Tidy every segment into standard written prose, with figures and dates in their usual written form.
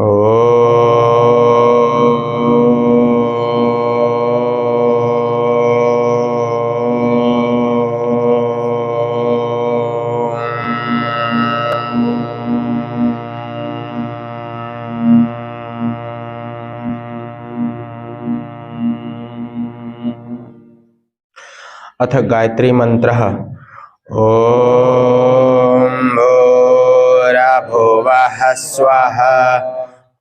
अथ गायत्री मंत्रः। ओम भूर्भुवः स्वः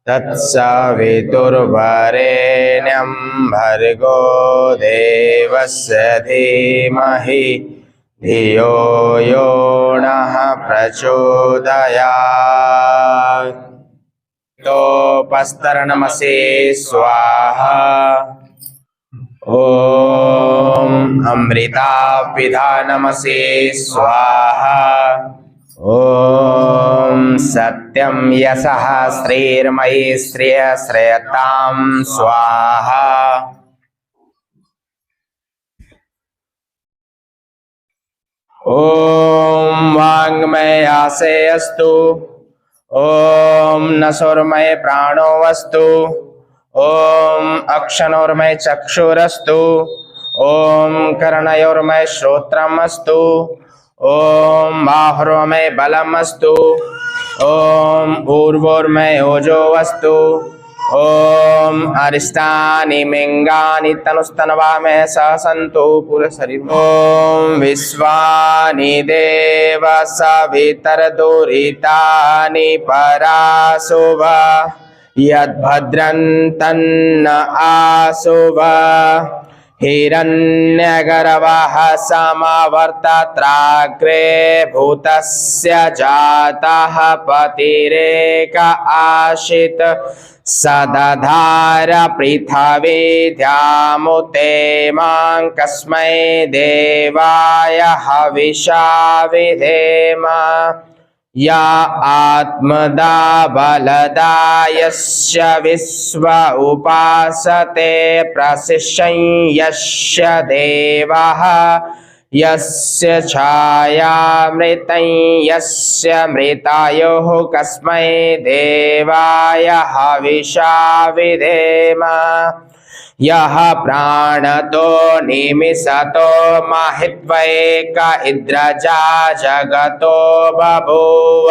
तत्सवितुर्वरेण्यं भर्गो देवस्य धीमहि धियो यो नः प्रचोदयात्। तोपस्तरणमसि स्वाहा। ओम अमृतापिधानमसि स्वाहा। ओम सत्यं यशः श्रीर्मयि श्रेयश्रेयतां स्वाहा। ओम वाङ्मय आसेऽस्तु। ओम नसोर्मय प्राणो वस्तु। ओम अक्षणोर्मय चक्षुरस्तु। ओम कर्णयोर्मय श्रोत्रमस्तु। ओम बाहुर्मय बलमस्तु। ओम ऊर्वोर्मय ओजोवस्तु। ओम अरिष्टानि मिंगानि तनुस्तनवामः सहसन्तु पुरशरीर। ओम विश्वानि देव सवितरदुरितानि पराशुभ यद्भद्रन्तन्न आशुभ। हिरण्यगर्भः समवर्तत्राग्रे भूतस्य जातः पतिरेक आशित सदधार पृथिवीध्यामुते मां कस्मै देवाय हविषा विधेम। या आत्मदा बलदा यस्य विश्व उपासते प्रशिष्यं यस्य देवः यस्य छायामृतं यस्य मृतायोः कस्मै देवाय हविषा विधेम। यः प्राणतो निमिषतो महित्वैक इद्रजा जगतो बभूव।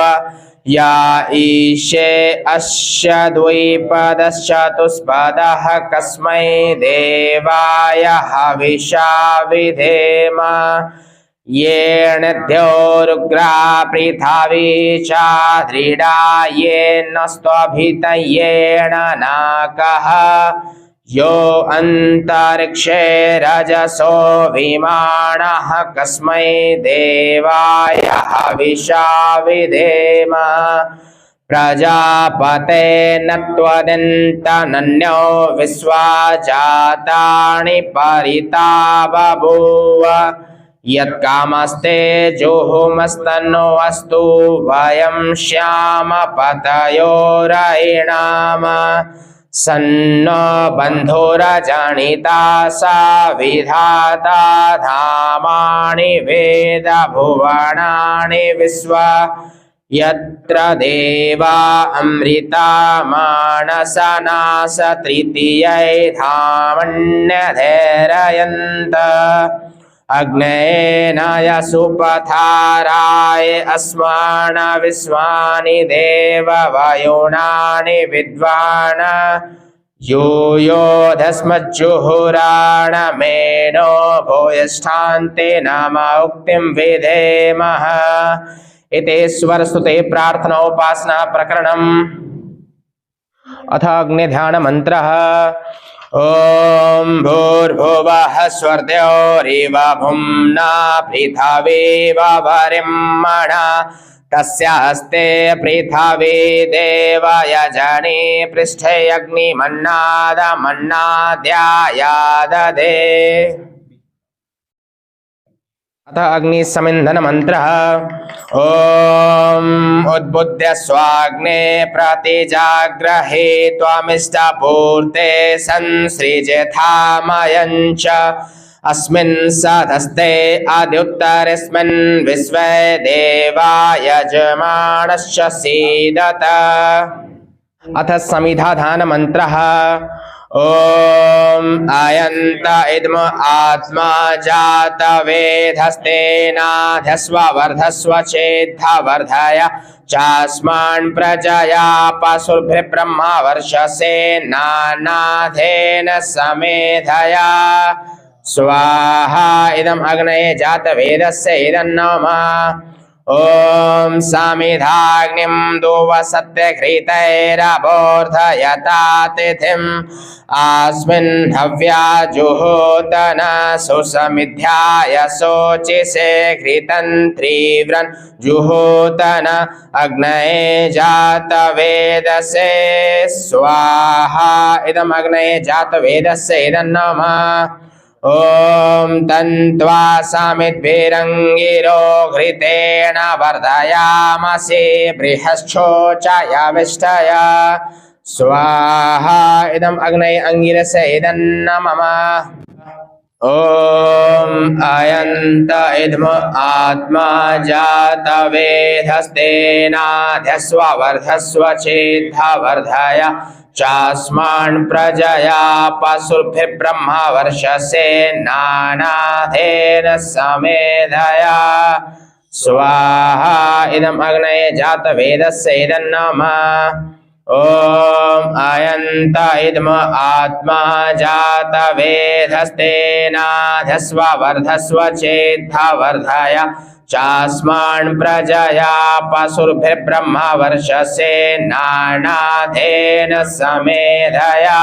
या ईशे अस्य द्विपदश्चतुष्पदः कस्मै देवाय हविषा विधेम। येन द्यौरुग्रा पृथिवी च दृढा येन स्तभितयेन नाकः। यो अंतरिक्षे रजसो विमानः कस्मै देवाय हविषा विधेम। प्रजापते नत्वदन्तनन्यो विश्वा जातानि परिता बभूव। यत्कामस्ते जुहुमस्तनो अस्तु वयं श्याम पतयोरयिणाम। सन्नो बन्धुरजनिता सा विधाता धामानि वेद भुवनानि विश्व। यत्र देवा अमृता मानसनास तृतीये धामन्यधैर्यन्त। अग्नेनाय सुपथाराय अस्मान् विश्वानि देव वयुनानि विद्वान्। यूयोधस्मज्जुहुराणमेनो भूयिष्ठान्ते नाम उक्तिं विधेमः। इति स्वरस्तुते प्रार्थना उपासना प्रकरणम्। अथ अग्निध्यान मंत्रः। ओम भूर्भुवः स्वर्द्योरिव भुम्ना पृथिवी वरिम्मणा। तस्यास्ते पृथिवी देव यजने पृष्ठे अग्निमन्नादमन्नाद्यायादधे। अथ अग्नि समिन्धन मंत्रः। ओम उद्बुद्ध्य स्वाग्ने प्रतिजाग्रहे त्वमिष्टपूर्ते संसृजेथामयञ्च। अस्मिन् सधस्ते अद्युत्तरेऽस्मिन् विश्वे देवा यजमानश्च सीदत। अथ समिधाधान मंत्रः ओम आयंत इद्म आत्मा जात वेधस्तेनाधस्व वर्धस्व चेद्धा वर्धय चास्मान् प्रजया पशुर्भि ब्रह्मा वर्षसे नानाधेन समेधया स्वाहा इदम् अग्नये जात वेदस्य इदन्नमः ओम समिधाग्निं दुवसत्यघृतैरबोर्धयता तिथिम् अस्मिन् हव्या जुहोतन सुसमिध्याय शोचिषे घृतं त्रिव्रन् जुहोतन अग्नये जातवेदसे स्वाहा इदम् अग्नये जातवेदस्य इदन्नमः ओम तन्त्वा समिद्भिरङ्गिरो घृतेन वर्धयामसि बृहच्छोचयाविष्टय स्वाहा इदम् अग्नये अंगिरस्य इदन्नमः ओम अयन्त इद्म आत्मा जात वेधस्तेनाध्यस्व वर्धस्व चेद्धा वर्धय चास्मान् प्रजया पशुर्भिर्ब्रह्मा वर्षसे नानाधेन समेधया स्वाहा इदम् अग्नये जात वेदस्य इदन्नमः ओम अयंत इद्म आत्मा जात वेधस्तेनाधस्व वर्धस्व चेद्धा वर्धय चास्मान् प्रजया पशुर्भिर्ब्रह्मा वर्षसे नानाधेन समेधया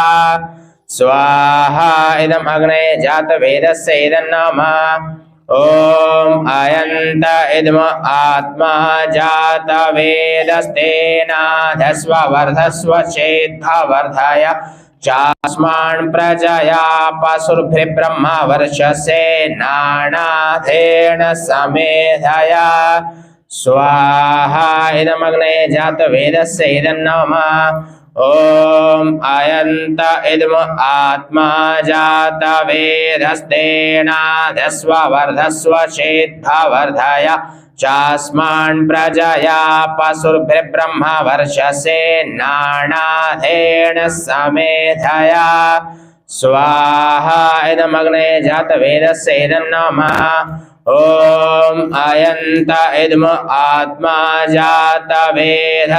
स्वाहा इदम् अग्नये जात वेदस्य इदन्नमः ओम अयंत इद्म आत्मा जात वेदस्तेनाधस्व वर्धस्व चेद्धा वर्धय चास्मान् प्रजया पशुर्भिर्ब्रह्मा वर्षसे नानाधेन समेधया स्वाहा इदम् अग्नये जात वेदस्य इदन्नमः ओम अयंत इद्म आत्मा जात वेधस्तेनाधस्व वर्धस्व चेद्धा वर्धय चास्मान् प्रजया पशुर्भिर्ब्रह्मा वर्षसे नानाधेन समेधया स्वाहा इदम् अग्नये जात वेदस्य इदन्नमः ओम अयंत इद्म आत्मा जात वेधस्तेनाधस्व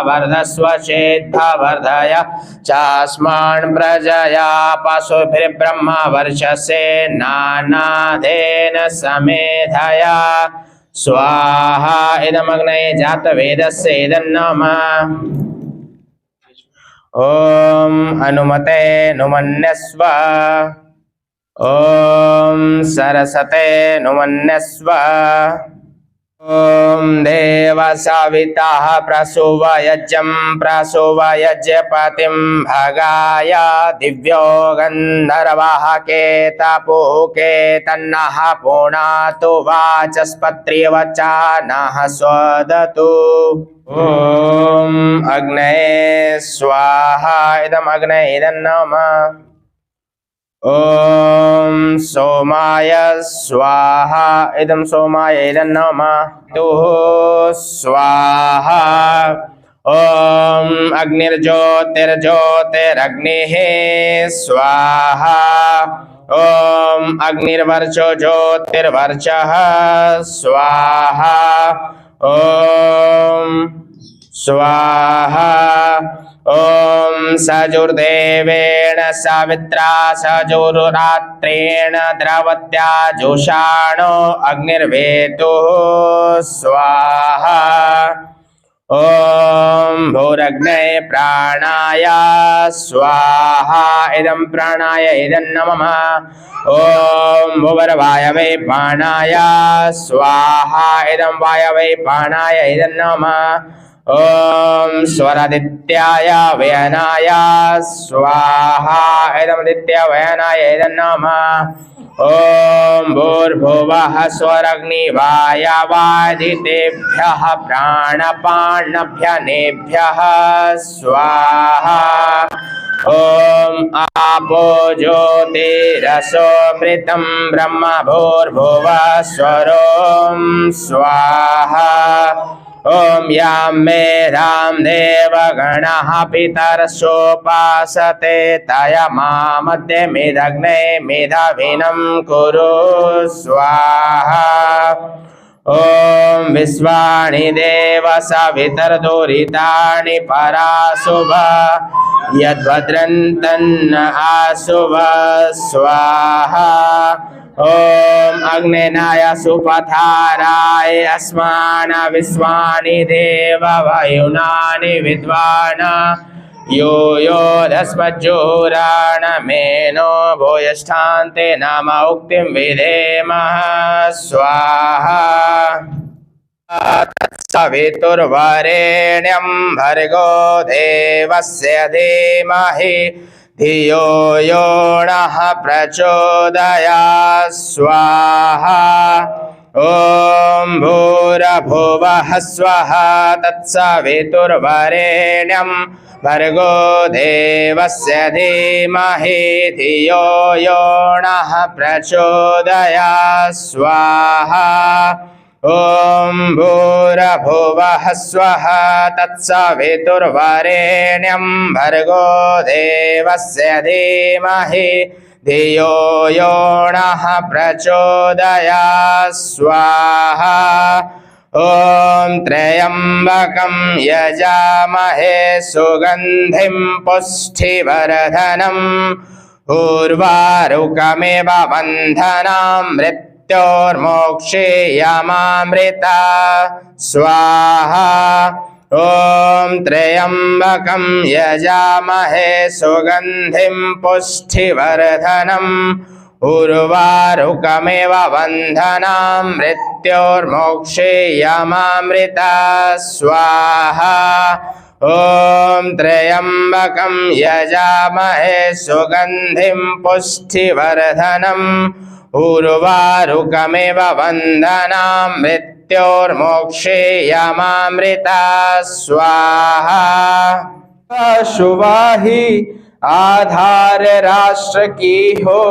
वर्धस्व चेद्धा वर्धय चास्मान् प्रजया पशुभिर्ब्रह्मा वर्षसे नानाधेन समेधया स्वाहा इदम् अग्नये जात वेदस्य इदन्नमः ओम अनुमते नुमन्यस्व ओम सरसते नुमन्यस्व ओम देव सविताः प्रसुवयज्ञं प्रसुवयज्ञपतिं भगाय दिव्यो गन्धर्वः केतपुके तन्नः पुनातु वाचस्पत्रिवचा नः स्वदतु ओम अग्नये स्वाहा इदम् अग्नये इदन्नमः ओम सोमाय स्वाहा इदं सोमाय इदन्नमः तुः स्वाहा ओम अग्निर्ज्योतिर्ज्योतिरग्निः स्वाहा ओम अग्निर्वर्चो ज्योतिर्वर्चः स्वाहा ओम स्वाहा ओम सजुर्देवेण सवित्रा सजुर्रात्रेण द्रवत्या जुषाणो अग्निर्वेतुः स्वाहा ओम भूरग्नये प्राणाय स्वाहा इदं प्राणाय इदन्नमः ओम भुवर्वायवे प्राणाय स्वाहा इदं वायवे प्राणाय इदन्नमः ओम स्वरादित्याय वयनाय स्वाहा इदमदित्य वयनाय इदन्नमः ओम भूर्भुवः स्वरग्निवायवादितेभ्यः प्राणपाणभ्यनेभ्यः स्वाहा ओम आपो ज्योतिरसोमृतं ब्रह्म भूर्भुवः स्वरोम स्वाहा ॐ यां मेधां देवगणः पितरसोपासते तयमामद्यमिदग्ने मेधाविनं कुरु स्वाहा। ॐ विश्वाणि देव सवितर्दुरितानि पराशुभ यद्भद्रन्तन्न आशुभ स्वाहा। ॐ अग्नेनाय सुपथाराय अस्मान् विश्वानि देव वायुनानि विद्वान् यो योधस्मज्जोराणमेनो भूयष्ठान्ते नाम उक्तिं विधेमः स्वाहा। तत्सवितुर्वरेण्यं भर्गो देवस्य धीमहि धियो यो नः प्रचोदयात् स्वाहा। ॐ भूर्भुवः स्वः तत्सवितुर्वरेण्यं भर्गो देवस्य धीमहि धियो यो नः प्रचोदयात् स्वाहा। ॐ भूर्भुवः स्वः तत्सवितुर्वरेण्यं भर्गो देवस्य धीमहि धियो यो नः प्रचोदयात् स्वाहा। ॐ त्र्यम्बकं यजामहे सुगन्धिं पुष्टिवर्धनम् उर्वारुकमिव बन्धनां मृत्योर्मोक्षेयमामृता स्वाहा। ॐ त्र्यम्बकं यजामहे सुगन्धिं पुष्टिवर्धनम् उर्वारुकमिव बन्धनां मृत्योर्मोक्षेयमामृता स्वाहा। ॐ त्र्यम्बकं यजामहे सुगन्धिं पुष्टिवर्धनम् उर्वारुकमिव बन्धनां मृत्योर्मोक्षेयमामृता स्वाहा। शुभाहि आधार राष्ट्र की हो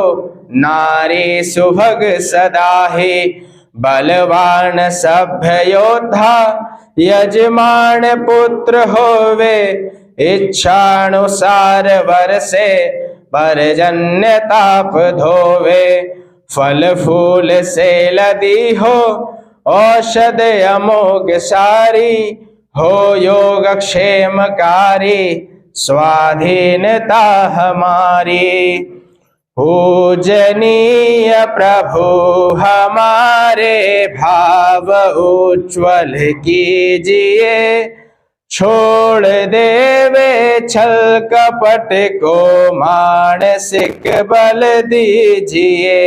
नारी सुभग सदा ही बलवान सभ्य योद्धा यजमान पुत्र होवे इच्छानुसार वर्षे परजन्य ताप धोवे फल फूल से लदी हो औषध अमोघ सारी हो योग क्षेमकारी स्वाधीनता हमारी। पूजनीय प्रभु हमारे भाव उज्ज्वल कीजिए छोड़ देवे छल कपट को मानसिक बल दीजिए।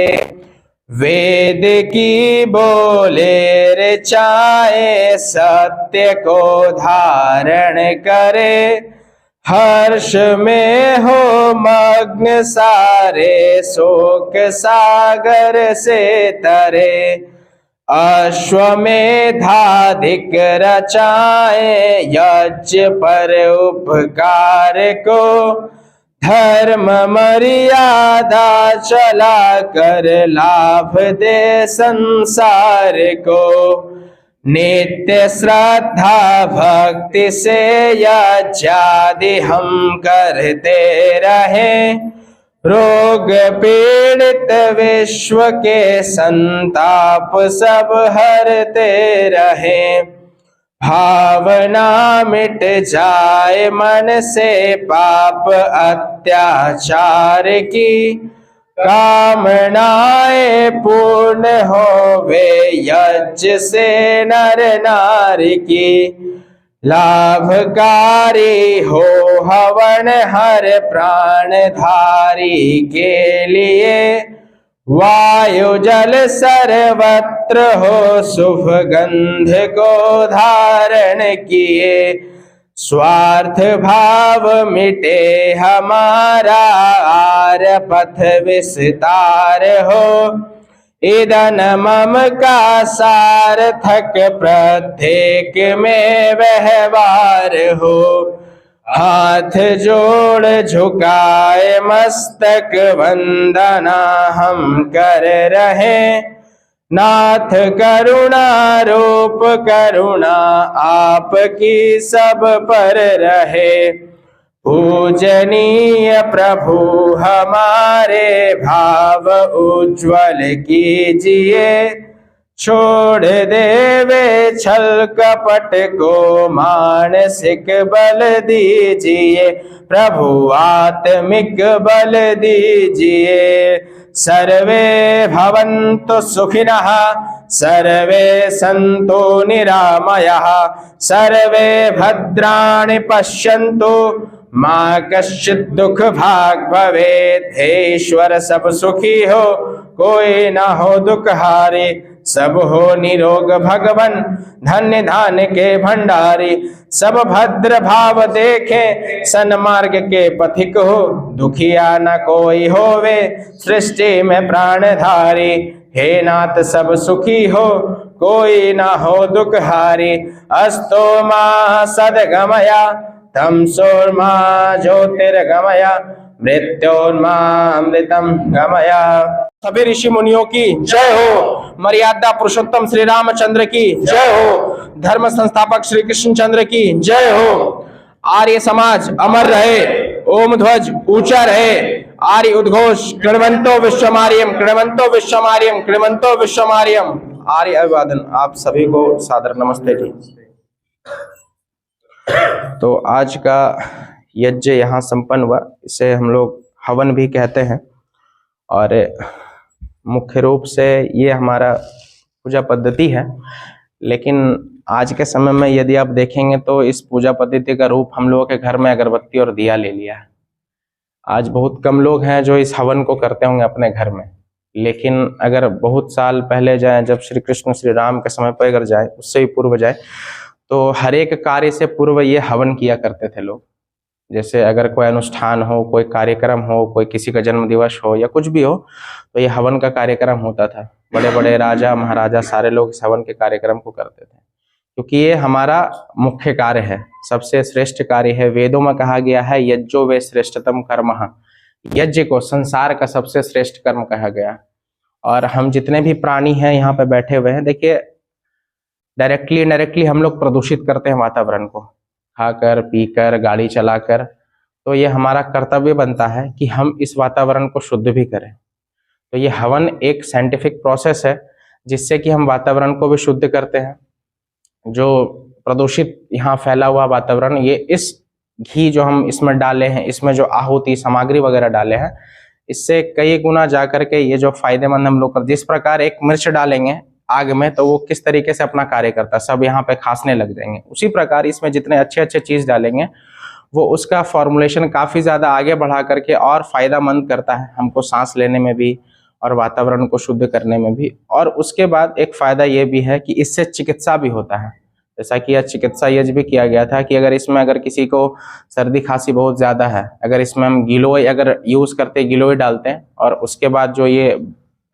वेद की बोले ऋचाए सत्य को धारण करे हर्ष में हो मग्न सारे शोक सागर से तरे। अश्वमेधाधिक रचाए यज्ञ पर उपकार को धर्म मर्यादा चला कर लाभ दे संसार को। नित्य श्रद्धा भक्ति से यज्ञादि हम करते रहे रोग पीड़ित विश्व के संताप सब हरते रहे। भावना मिट जाए मन से पाप अत्याचार की कामनाएं पूर्ण होवे यज्ञ से नर नारी की। लाभकारी हो हवन हर प्राणधारी के लिए वायु जल सर्वत्र हो शुभ गंध को धारण किए। स्वार्थ भाव मिटे हमारा आर पथ विस्तार हो इदन मम का सार्थक प्रत्येक में व्यवहार हो। हाथ जोड़ झुकाए मस्तक वंदना हम कर रहे नाथ करुणा रूप करुणा आपकी सब पर रहे। पूजनीय प्रभु हमारे भाव उज्ज्वल कीजिए। छोड़ देवे छल कपट को मानसिक बल दीजिए। प्रभु आत्मिक बल दीजिए। सर्वे भवन्तु सुखिनः सर्वे सन्तु निरामयः सर्वे भद्राणि पश्यन्तु मा कश्चित् दुख भाग भवेत्। हे ईश्वर सब सुखी हो कोई न हो दुखहारी। सब हो निरोग भगवन धन्य धान्य के भंडारी। सब भद्र भाव देखे सन्मार्ग के पथिक हो। दुखिया न कोई होवे सृष्टि में प्राणधारी। हे नाथ सब सुखी हो कोई न हो दुखहारी। अस्तो मा सद्गमया तमसोर्मा ज्योतिर्गमया मृत्योर्मा अमृतम गमया। सभी ऋषि मुनियों की जय हो। मर्यादा पुरुषोत्तम श्री रामचंद्र की जय हो। धर्म संस्थापक श्री कृष्ण चंद्र की जय हो। आर्य समाज अमर रहे। ओम ध्वज ऊंचा रहे। आर्य उद्घोष कृण्वन्तो विश्वमार्यम कृण्वन्तो विश्वमार्यम कृण्वन्तो विश्वमार्यम। आर्य अभिवादन। आप सभी को सादर नमस्ते जी। तो आज का यज्ञ यहाँ संपन्न हुआ। इसे हम लोग हवन भी कहते हैं और मुख्य रूप से ये हमारा पूजा पद्धति है। लेकिन आज के समय में यदि आप देखेंगे तो इस पूजा पद्धति का रूप हम लोगों के घर में अगरबत्ती और दिया ले लिया है। आज बहुत कम लोग हैं जो इस हवन को करते होंगे अपने घर में। लेकिन अगर बहुत साल पहले जाए, जब श्री कृष्ण श्री राम के समय पर अगर जाए, उससे ही पूर्व जाए, तो हर एक कार्य से पूर्व ये हवन किया करते थे लोग। जैसे अगर कोई अनुष्ठान हो, कोई कार्यक्रम हो, कोई किसी का जन्म दिवस हो या कुछ भी हो, तो ये हवन का कार्यक्रम होता था। बड़े बड़े राजा महाराजा सारे लोग इस हवन के कार्यक्रम को करते थे, क्योंकि ये हमारा मुख्य कार्य है, सबसे श्रेष्ठ कार्य है। वेदों में कहा गया है यज्ञो वे श्रेष्ठतम कर्मः। यज्ञ को संसार का सबसे श्रेष्ठ कर्म कहा गया। और हम जितने भी प्राणी हैं यहाँ पे बैठे हुए हैं, देखिए डायरेक्टली इनडायरेक्टली हम लोग प्रदूषित करते हैं वातावरण को, खाकर पीकर गाड़ी चलाकर। तो ये हमारा कर्तव्य बनता है कि हम इस वातावरण को शुद्ध भी करें। तो ये हवन एक साइंटिफिक प्रोसेस है जिससे कि हम वातावरण को भी शुद्ध करते हैं। जो प्रदूषित यहाँ फैला हुआ वातावरण, ये इस घी जो हम इसमें डाले हैं, इसमें जो आहुति सामग्री वगैरह डाले हैं, इससे कई गुना जा करके ये जो फायदेमंद हम लोग कर, जिस प्रकार एक मिर्च डालेंगे आग में तो वो किस तरीके से अपना कार्य करता है, सब यहाँ पे खांसने लग जाएंगे। उसी प्रकार इसमें जितने अच्छे अच्छे चीज डालेंगे वो उसका फॉर्मुलेशन काफी ज्यादा आगे बढ़ा करके और फायदेमंद करता है हमको, सांस लेने में भी और वातावरण को शुद्ध करने में भी। और उसके बाद एक फायदा ये भी है कि इससे चिकित्सा भी होता है। जैसा कि यह चिकित्सा यज्ञ भी किया गया था कि अगर इसमें अगर किसी को सर्दी खांसी बहुत ज्यादा है, अगर इसमें हम गिलोय अगर यूज करते, गिलोय डालते हैं और उसके बाद जो ये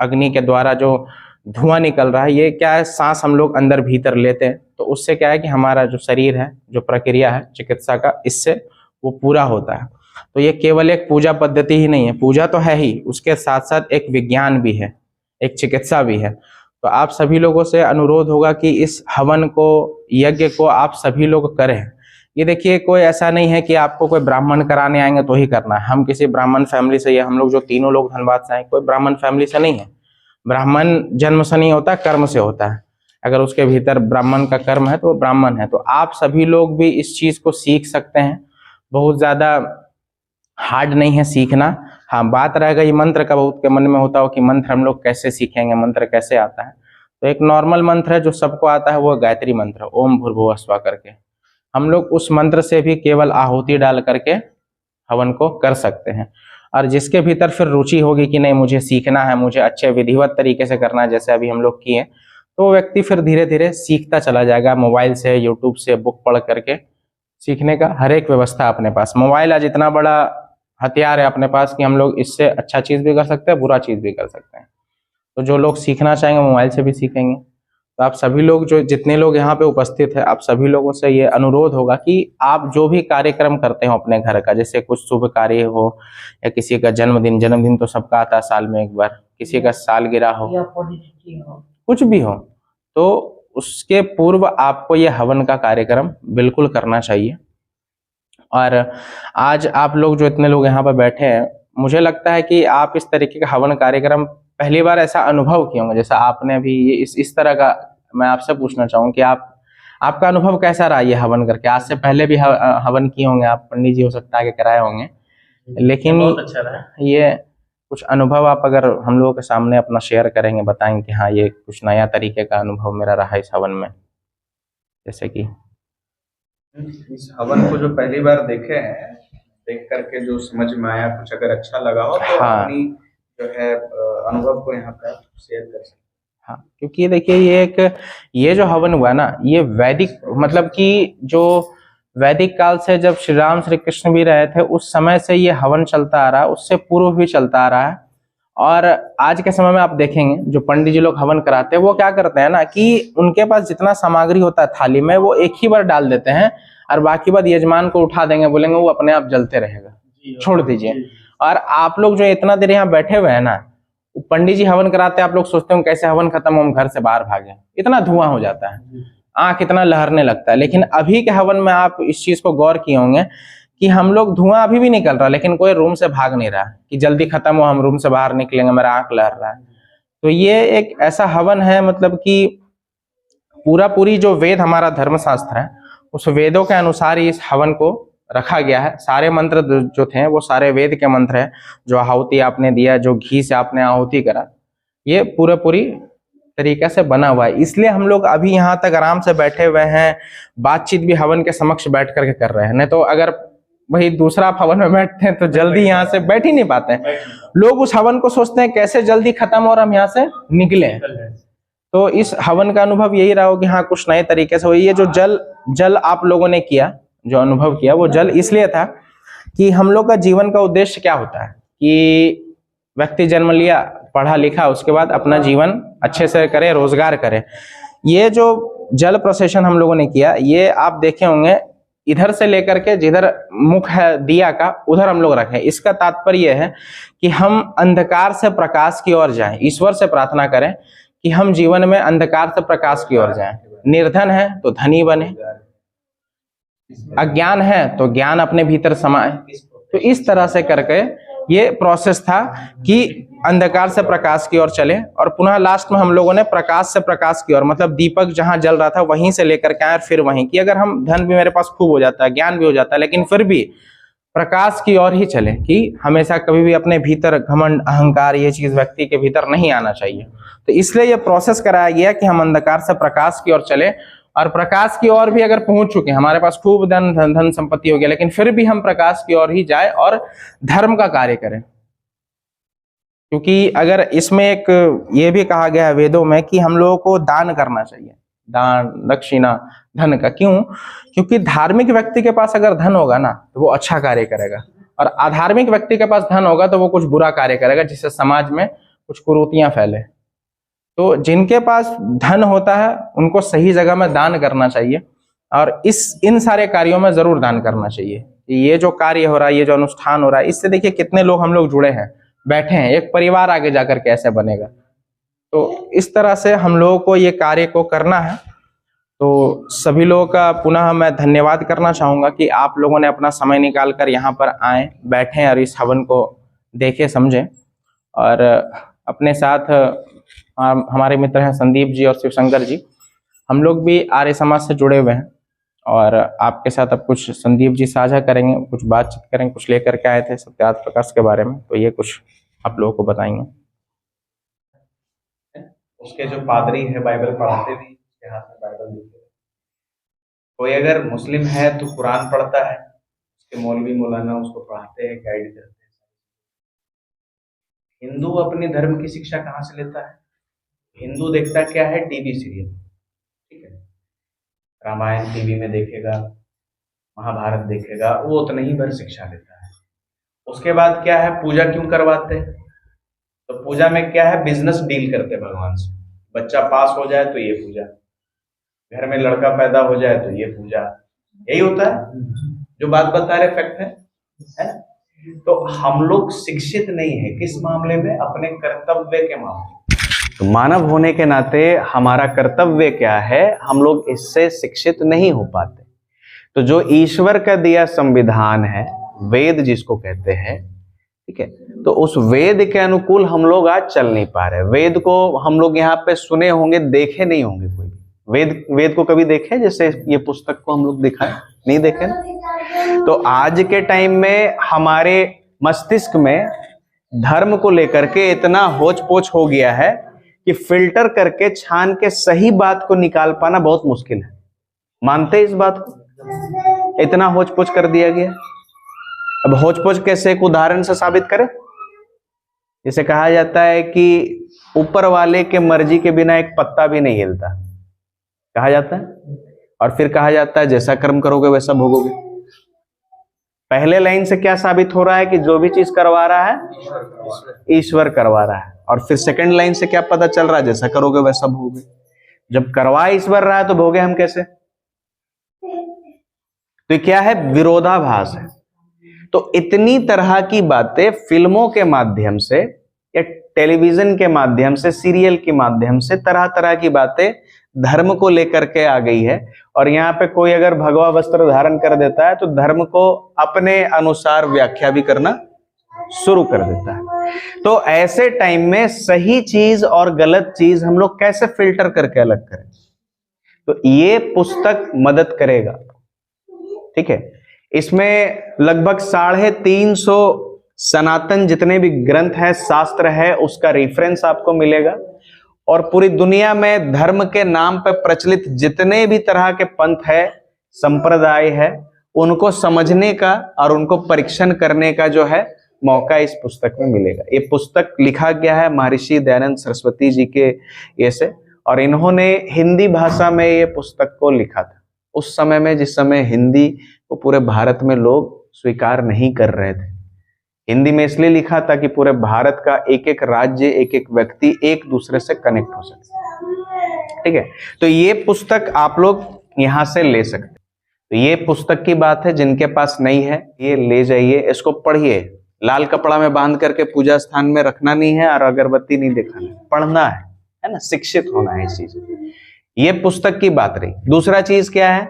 अग्नि के द्वारा जो धुआं निकल रहा है, ये क्या है, सांस हम लोग अंदर भीतर लेते हैं, तो उससे क्या है कि हमारा जो शरीर है, जो प्रक्रिया है चिकित्सा का, इससे वो पूरा होता है। तो ये केवल एक पूजा पद्धति ही नहीं है, पूजा तो है ही, उसके साथ साथ एक विज्ञान भी है, एक चिकित्सा भी है। तो आप सभी लोगों से अनुरोध होगा कि इस हवन को, यज्ञ को आप सभी लोग करें। ये देखिए, कोई ऐसा नहीं है कि आपको कोई ब्राह्मण कराने आएंगे तो ही करना है। हम किसी ब्राह्मण फैमिली से, या हम लोग जो तीनों लोग धनबाद से आए, कोई ब्राह्मण फैमिली से नहीं है। ब्राह्मण जन्म से नहीं होता, कर्म से होता है। अगर उसके भीतर ब्राह्मण का कर्म है तो वो ब्राह्मण है। तो आप सभी लोग भी इस चीज को सीख सकते हैं, बहुत ज्यादा हार्ड नहीं है सीखना। हाँ, बात रहेगा ये मंत्र का, बहुत के मन में होता हो कि मंत्र हम लोग कैसे सीखेंगे, मंत्र कैसे आता है। तो एक नॉर्मल मंत्र है जो सबको आता है, वो गायत्री मंत्र, ओम भूर्भुवः स्वः करके। हम लोग उस मंत्र से भी केवल आहुति डाल करके हवन को कर सकते हैं। और जिसके भीतर फिर रुचि होगी कि नहीं मुझे सीखना है, मुझे अच्छे विधिवत तरीके से करना है, जैसे अभी हम लोग किए, तो वो व्यक्ति फिर धीरे धीरे सीखता चला जाएगा। मोबाइल से, यूट्यूब से बुक पढ़ करके सीखने का हर एक व्यवस्था अपने पास। मोबाइल आज इतना बड़ा हथियार है अपने पास कि हम लोग इससे अच्छा चीज भी कर सकते हैं, बुरा चीज भी कर सकते हैं। तो जो लोग सीखना चाहेंगे मोबाइल से भी सीखेंगे। तो आप सभी लोग, जो जितने लोग यहाँ पे उपस्थित है, आप सभी लोगों से ये अनुरोध होगा कि आप जो भी कार्यक्रम करते हो अपने घर का, जैसे कुछ शुभ कार्य हो या किसी का जन्मदिन तो सबका आता है साल में एक बार, किसी का सालगिरह हो, कुछ भी हो, तो उसके पूर्व आपको ये हवन का कार्यक्रम बिल्कुल करना चाहिए। और आज आप लोग जो इतने लोग यहाँ पर बैठे हैं, मुझे लगता है कि आप इस तरीके का हवन कार्यक्रम पहली बार ऐसा अनुभव किए होंगे, जैसा आपने अभी ये इस तरह का। मैं आपसे पूछना चाहूँ कि आपका अनुभव कैसा रहा ये हवन करके? आज से पहले भी हवन किए होंगे आप, पंडित जी हो सकता है कि कराए होंगे, लेकिन बहुत अच्छा रहा। ये कुछ अनुभव आप अगर हम लोगों के सामने अपना शेयर करेंगे, बताएंगे कि हाँ ये कुछ नया तरीके का अनुभव मेरा रहा इस हवन में, जैसे कि इस हवन को जो पहली बार देखे हैं, देख करके जो समझ में आया, कुछ अगर अच्छा लगा हो तो हाँ। अपनी जो है अनुभव को यहाँ पर शेयर कर सकते हैं। हाँ, क्योंकि ये देखिए ये जो हवन हुआ ना, ये वैदिक, मतलब कि जो वैदिक काल से जब श्री कृष्ण भी रहे थे उस समय से ये हवन चलता आ रहा है, उससे पूर्व भी चलता आ रहा है। और आज के समय में आप देखेंगे जो पंडित जी लोग हवन कराते हैं, वो क्या करते हैं ना कि उनके पास जितना सामग्री होता है थाली में, वो एक ही बार डाल देते हैं और बाकी बात यजमान को उठा देंगे, बोलेंगे वो अपने आप जलते रहेगा, छोड़ दीजिए। और आप लोग जो इतना देर यहाँ बैठे हुए हैं ना, पंडित जी हवन कराते हैं, आप लोग सोचते हो कैसे हवन खत्म हो हम घर से बाहर भागे, इतना धुआं हो जाता है, आंख इतना लहरने लगता है। लेकिन अभी के हवन में आप इस चीज को गौर किए होंगे कि हम लोग, धुआं अभी भी निकल रहा, लेकिन कोई रूम से भाग नहीं रहा कि जल्दी खत्म हो, हम रूम से बाहर निकलेंगे, मेरा आंख लहर रहा है। तो ये एक ऐसा हवन है, मतलब कि पूरी जो वेद हमारा धर्मशास्त्र है, उस वेदों के अनुसार ही इस हवन को रखा गया है। सारे मंत्र जो थे वो सारे वेद के मंत्र है। जो आहुति आपने दिया, जो घी से आपने आहुति करा, ये पूरी तरीके से बना हुआ है। इसलिए हम लोग अभी यहाँ तक आराम से बैठे हुए हैं, बातचीत भी हवन के समक्ष बैठ करके कर रहे हैं। नहीं तो अगर वही दूसरा हवन में बैठते हैं तो जल्दी यहाँ से बैठ ही नहीं पाते हैं। लोग उस हवन को सोचते हैं कैसे जल्दी खत्म हो और हम यहाँ से निकले। तो इस हवन का अनुभव यही रहा हो कि हाँ कुछ नए तरीके से हो। ये जो जल आप लोगों ने किया, जो अनुभव किया, वो जल इसलिए था कि हम लोग का जीवन का उद्देश्य क्या होता है कि व्यक्ति जन्म लिया, पढ़ा लिखा, उसके बाद अपना जीवन अच्छे से करे, रोजगार करे। ये जो जल प्रोसेशन हम लोगों ने किया, ये आप देखे होंगे इधर से लेकर के जिधर मुख है दिया का, उधर हम लोग रखें। इसका तात्पर्य है कि हम अंधकार से प्रकाश की ओर जाएं। ईश्वर से प्रार्थना करें कि हम जीवन में अंधकार से प्रकाश की ओर जाएं। निर्धन है तो धनी बने, अज्ञान है तो ज्ञान अपने भीतर समाए। तो इस तरह से करके ये प्रोसेस था कि अंधकार से प्रकाश की ओर चले। और पुनः लास्ट में हम लोगों ने प्रकाश से प्रकाश की ओर, मतलब दीपक जहां जल रहा था वहीं से लेकर के आए और फिर वहीं की। अगर हम धन भी मेरे पास खूब हो जाता है, ज्ञान भी हो जाता है, लेकिन फिर भी प्रकाश की ओर ही चले कि हमेशा कभी भी अपने भीतर घमंड, अहंकार, ये चीज व्यक्ति के भीतर नहीं आना चाहिए। तो इसलिए ये प्रोसेस कराया गया कि हम अंधकार से प्रकाश की ओर चले। और प्रकाश की ओर भी अगर पहुंच चुके हैं, हमारे पास खूब धन संपत्ति हो गया, लेकिन फिर भी हम प्रकाश की ओर ही जाए और धर्म का कार्य करें। क्योंकि अगर इसमें एक ये भी कहा गया है वेदों में कि हम लोगों को दान करना चाहिए, दान, दक्षिणा, धन का। क्यों? क्योंकि धार्मिक व्यक्ति के पास अगर धन होगा ना तो वो अच्छा कार्य करेगा, और अधार्मिक व्यक्ति के पास धन होगा तो वो कुछ बुरा कार्य करेगा, जिससे समाज में कुछ कुरीतियां फैले। तो जिनके पास धन होता है उनको सही जगह में दान करना चाहिए, और इन सारे कार्यों में जरूर दान करना चाहिए। ये जो कार्य हो रहा है, ये जो अनुष्ठान हो रहा है, इससे देखिए कितने लोग हम लोग जुड़े हैं, बैठे हैं, एक परिवार आगे जाकर कैसे बनेगा। तो इस तरह से हम लोगों को ये कार्य को करना है। तो सभी लोगों का पुनः मैं धन्यवाद करना चाहूंगा कि आप लोगों ने अपना समय निकाल कर यहाँ पर आए, बैठे और इस हवन को देखे, समझे। और अपने साथ हमारे मित्र हैं संदीप जी और शिवशंकर जी, हम लोग भी आर्य समाज से जुड़े हुए हैं। और आपके साथ अब कुछ संदीप जी साझा करेंगे, कुछ बातचीत करेंगे, कुछ लेकर के आए थे सत्यार्थ प्रकाश के बारे में, तो ये कुछ आप लोगों को बताएंगे। उसके जो पादरी है बाइबल पढ़ाते भी, उसके हाथ में बाइबल दिखे। कोई अगर मुस्लिम है तो कुरान पढ़ता है, उसके मौलवी मौलाना उसको पढ़ाते हैं, गाइड करते हैं। हिंदू अपने धर्म की शिक्षा कहाँ से लेता है? हिंदू देखता क्या है? टीवी सीरियल, ठीक है, रामायण टीवी में देखेगा, महाभारत देखेगा, वो उतना ही भर शिक्षा लेता है। उसके बाद क्या है? पूजा क्यों करवाते हैं? तो पूजा में क्या है? बिजनेस डील करते हैं भगवान से। बच्चा पास हो जाए तो ये पूजा, घर में लड़का पैदा हो जाए तो ये पूजा, यही होता है जो बात बता रहे, फैक्ट है। तो हम लोग शिक्षित नहीं है किस मामले में? अपने कर्तव्य के मामले। तो मानव होने के नाते हमारा कर्तव्य क्या है, हम लोग इससे शिक्षित नहीं हो पाते। तो जो ईश्वर का दिया संविधान है, वेद जिसको कहते हैं, ठीक है, तो उस वेद के अनुकूल हम लोग आज चल नहीं पा रहे। वेद को हम लोग यहाँ पे सुने होंगे, देखे नहीं होंगे कोई भी। वेद को कभी देखे? जैसे ये पुस्तक को हम लोग दिखाए, नहीं देखे ना। तो आज के टाइम में हमारे मस्तिष्क में धर्म को लेकर के इतना होच पोच हो गया है कि फिल्टर करके छान के सही बात को निकाल पाना बहुत मुश्किल है। मानते इस बात को? इतना होच पोच कर दिया गया। अब होच पोच कैसे, एक उदाहरण से साबित करें। जैसे कहा जाता है कि ऊपर वाले के मर्जी के बिना एक पत्ता भी नहीं हिलता, कहा जाता है। और फिर कहा जाता है जैसा कर्म करोगे वैसा भोगोगे। पहले लाइन से क्या साबित हो रहा है कि जो भी चीज करवा रहा है ईश्वर करवा रहा है। और फिर सेकंड लाइन से क्या पता चल रहा है, जैसा करोगे वैसा भोगोगे। जब करवा ईश्वर रहा है तो भोगे हम कैसे? तो ये क्या है? विरोधाभास है। तो इतनी तरह की बातें फिल्मों के माध्यम से या टेलीविजन के माध्यम से, सीरियल के माध्यम से तरह तरह की बातें धर्म को लेकर के आ गई है। और यहाँ पे कोई अगर भगवा वस्त्र धारण कर देता है तो धर्म को अपने अनुसार व्याख्या भी करना शुरू कर देता है। तो ऐसे टाइम में सही चीज और गलत चीज हम लोग कैसे फिल्टर करके अलग करें? तो ये पुस्तक मदद करेगा, ठीक है। इसमें लगभग 350 सनातन जितने भी ग्रंथ है, शास्त्र है, उसका रेफरेंस आपको मिलेगा। और पूरी दुनिया में धर्म के नाम पर प्रचलित जितने भी तरह के पंथ है, संप्रदाय है, उनको समझने का और उनको परीक्षण करने का जो है मौका इस पुस्तक में मिलेगा। ये पुस्तक लिखा गया है महर्षि दयानंद सरस्वती जी के ये से, और इन्होंने हिंदी भाषा में ये पुस्तक को लिखा था उस समय में, जिस समय हिंदी को पूरे भारत में लोग स्वीकार नहीं कर रहे थे। हिंदी में इसलिए लिखा था कि पूरे भारत का एक एक राज्य, एक एक व्यक्ति एक दूसरे से कनेक्ट हो सके, ठीक है। तो ये पुस्तक आप लोग यहां से ले सकते। तो ये पुस्तक की बात है, जिनके पास नहीं है ये ले जाइए, इसको पढ़िए। लाल कपड़ा में बांध करके पूजा स्थान में रखना नहीं है और अगरबत्ती नहीं दिखाना, पढ़ना है ना, शिक्षित होना है इस चीज में। ये पुस्तक की बात रही। दूसरा चीज क्या है,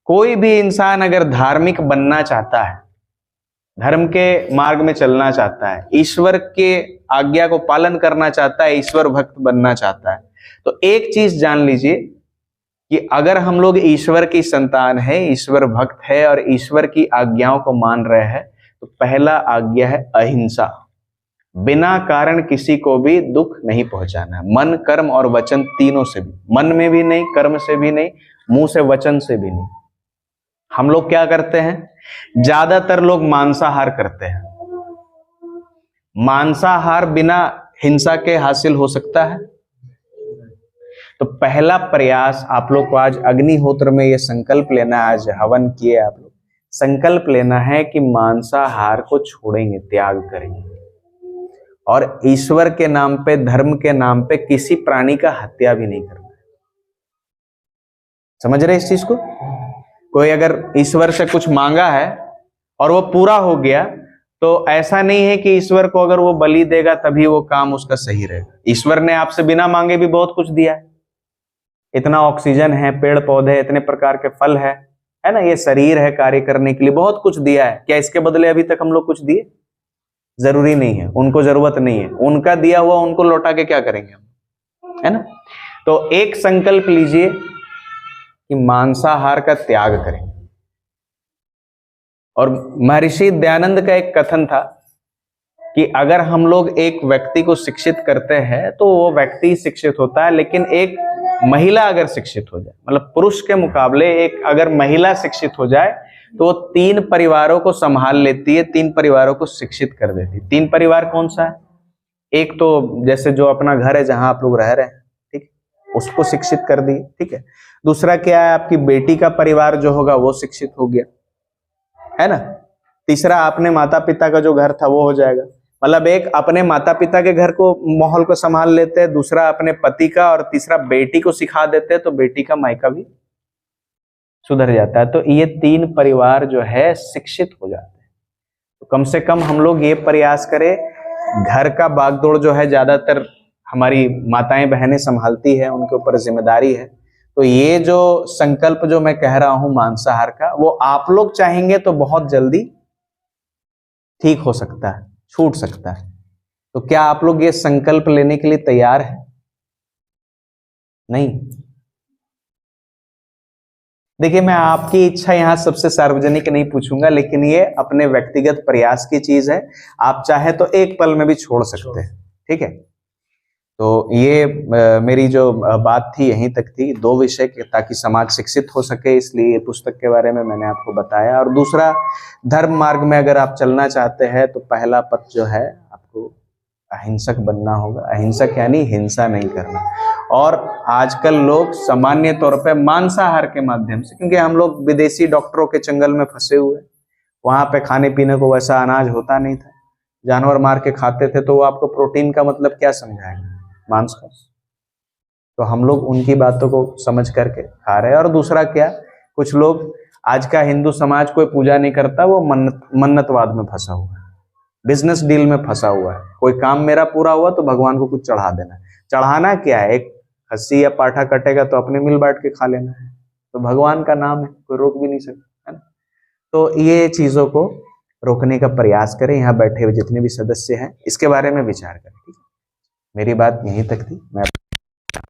कोई भी इंसान अगर धार्मिक बनना चाहता है, धर्म के मार्ग में चलना चाहता है, ईश्वर के आज्ञा को पालन करना चाहता है, ईश्वर भक्त बनना चाहता है, तो एक चीज जान लीजिए कि अगर हम लोग ईश्वर की संतान है, ईश्वर भक्त है और ईश्वर की आज्ञाओं को मान रहे हैं, तो पहला आज्ञा है अहिंसा। बिना कारण किसी को भी दुख नहीं पहुंचाना है, मन, कर्म और वचन तीनों से भी। मन में भी नहीं, कर्म से भी नहीं, मुंह से, वचन से भी नहीं। हम लोग क्या करते हैं? ज्यादातर लोग मांसाहार करते हैं। मांसाहार बिना हिंसा के हासिल हो सकता है? तो पहला प्रयास आप लोग को आज अग्निहोत्र में ये संकल्प लेना है, आज हवन किए आप लोग, संकल्प लेना है कि मांसाहार को छोड़ेंगे, त्याग करेंगे, और ईश्वर के नाम पे, धर्म के नाम पे किसी प्राणी का हत्या भी नहीं करना है। समझ रहे इस चीज को? कोई अगर ईश्वर से कुछ मांगा है और वो पूरा हो गया, तो ऐसा नहीं है कि ईश्वर को अगर वो बलि देगा तभी वो काम उसका सही रहेगा। ईश्वर ने आपसे बिना मांगे भी बहुत कुछ दिया है। इतना ऑक्सीजन है, पेड़ पौधे, इतने प्रकार के फल है ना, ये शरीर है कार्य करने के लिए, बहुत कुछ दिया है। क्या इसके बदले अभी तक हम लोग कुछ दिए? जरूरी नहीं है, उनको जरूरत नहीं है। उनका दिया हुआ उनको लौटा के क्या करेंगे हम, है ना। तो एक संकल्प लीजिए कि मांसाहार का त्याग करें। और महर्षि दयानंद का एक कथन था कि अगर हम लोग एक व्यक्ति को शिक्षित करते हैं तो वो व्यक्ति शिक्षित होता है, लेकिन एक महिला अगर शिक्षित हो जाए, मतलब पुरुष के मुकाबले एक अगर महिला शिक्षित हो जाए तो वो 3 परिवारों को संभाल लेती है, 3 परिवारों को शिक्षित कर देती है। 3 परिवार कौन सा है? एक तो जैसे जो अपना घर है जहां आप लोग रह रहे हैं, ठीक, उसको शिक्षित कर दी, ठीक है। दूसरा क्या है, आपकी बेटी का परिवार जो होगा वो शिक्षित हो गया, है ना। तीसरा अपने माता पिता का जो घर था वो हो जाएगा, मतलब एक अपने माता पिता के घर को, माहौल को संभाल लेते हैं, दूसरा अपने पति का, और तीसरा बेटी को सिखा देते हैं, तो बेटी का मायका भी सुधर जाता है। तो ये 3 परिवार जो है शिक्षित हो जाते हैं। तो कम से कम हम लोग ये प्रयास करें, घर का बागदौड़ जो है ज्यादातर हमारी माताएं बहनें संभालती है, उनके ऊपर जिम्मेदारी है। तो ये जो संकल्प जो मैं कह रहा हूं मांसाहार का, वो आप लोग चाहेंगे तो बहुत जल्दी ठीक हो सकता है, छूट सकता है। तो क्या आप लोग ये संकल्प लेने के लिए तैयार हैं? नहीं? देखिए, मैं आपकी इच्छा यहां सबसे सार्वजनिक नहीं पूछूंगा, लेकिन ये अपने व्यक्तिगत प्रयास की चीज है। आप चाहे तो एक पल में भी छोड़ सकते हैं, ठीक है? तो ये मेरी जो बात थी यहीं तक थी, 2 विषय ताकि समाज शिक्षित हो सके, इसलिए ये पुस्तक के बारे में मैंने आपको बताया। और दूसरा, धर्म मार्ग में अगर आप चलना चाहते हैं तो पहला पद जो है, आपको अहिंसक बनना होगा। अहिंसक यानी हिंसा नहीं करना। और आजकल लोग सामान्य तौर पे मांसाहार के माध्यम से, क्योंकि हम लोग विदेशी डॉक्टरों के चंगल में फंसे हुए, वहां पे खाने पीने को वैसा अनाज होता नहीं था, जानवर मार के खाते थे, तो वो आपको प्रोटीन का मतलब क्या समझाएंगे? मांस का। तो हम लोग उनकी बातों को समझ करके खा रहे हैं। और दूसरा क्या, कुछ लोग, आज का हिंदू समाज कोई पूजा नहीं करता, वो मन्नतवाद में फंसा हुआ है, बिजनेस डील में फंसा हुआ है। कोई काम मेरा पूरा हुआ तो भगवान को कुछ चढ़ा देना है। चढ़ाना क्या है? एक खस्सी या पाठा कटेगा तो अपने मिल बांट के खा लेना है। तो भगवान का नाम है, कोई रोक भी नहीं सकता, है ना? तो ये चीजों को रोकने का प्रयास करें। यहाँ बैठे हुए जितने भी सदस्य हैं, इसके बारे में विचार करें, ठीक है? मेरी बात यहीं तक थी। मैं